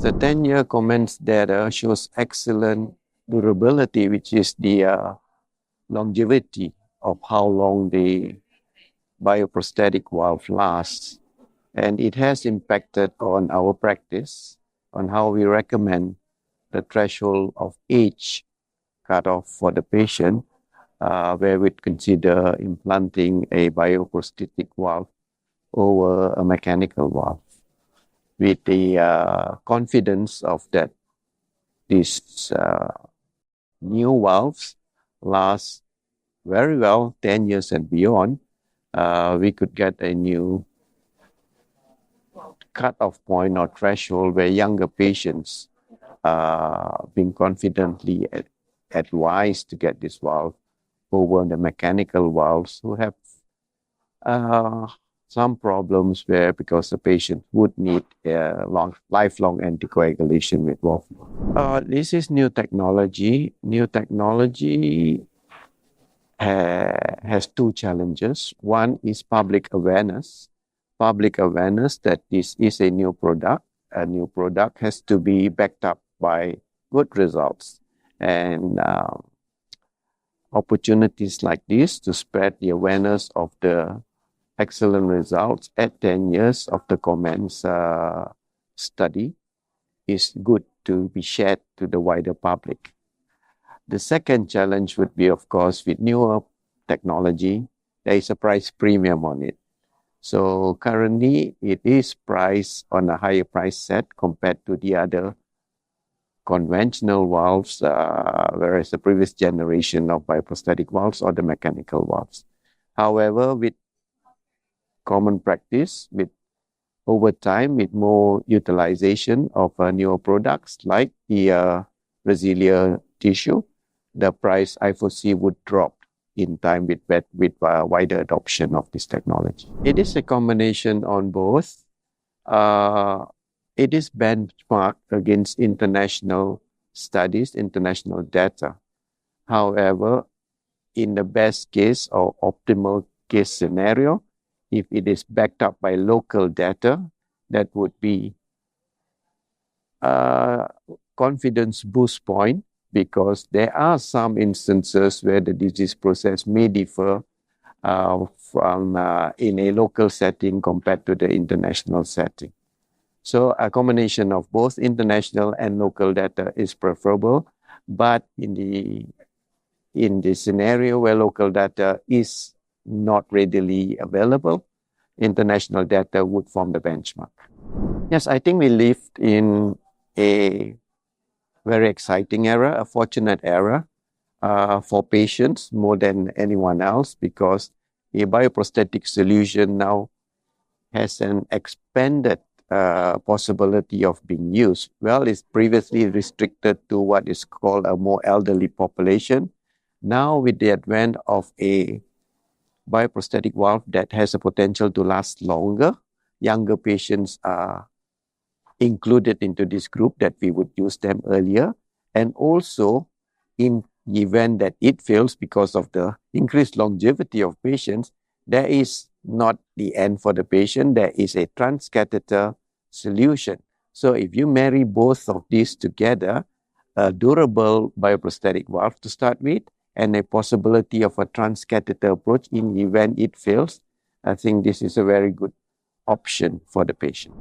The 10-year comments data shows excellent durability, which is the longevity of how long the bioprosthetic valve lasts. And it has impacted on our practice, on how we recommend the threshold of age cutoff for the patient, where we'd consider implanting a bioprosthetic valve over a mechanical valve, with the confidence of that these new valves last very well, 10 years and beyond. We could get a new cut-off point or threshold where younger patients being confidently advised to get this valve over the mechanical valves who have some problems where because the patient would need lifelong anticoagulation with valve. This is new technology. New technology has two challenges. One is public awareness. Public awareness that this is a new product. A new product has to be backed up by good results. And opportunities like this to spread the awareness of the excellent results at 10 years of the comments study is good to be shared to the wider public. The second challenge would be, of course, with newer technology, there is a price premium on it. So currently, it is priced on a higher price set compared to the other conventional valves, whereas the previous generation of bioprosthetic valves or the mechanical valves. However, with common practice, with over time, with more utilization of newer products like the RESILIA tissue, the price I foresee would drop in time with wider adoption of this technology. It is a combination on both. It is benchmarked against international studies, international data. However, in the best case or optimal case scenario, if it is backed up by local data, that would be a confidence boost point, because there are some instances where the disease process may differ from in a local setting compared to the international setting. So a combination of both international and local data is preferable, but in the scenario where local data is not readily available, international data would form the benchmark. Yes, I think we lived in a very exciting era, a fortunate era for patients more than anyone else, because a bioprosthetic solution now has an expanded possibility of being used. Well, it's previously restricted to what is called a more elderly population. Now, with the advent of a bioprosthetic valve that has a potential to last longer, younger patients are included into this group that we would use them earlier. And also, in the event that it fails because of the increased longevity of patients, there is not the end for the patient. There is a transcatheter solution. So if you marry both of these together, a durable bioprosthetic valve to start with, and a possibility of a transcatheter approach in the event it fails, I think this is a very good option for the patient.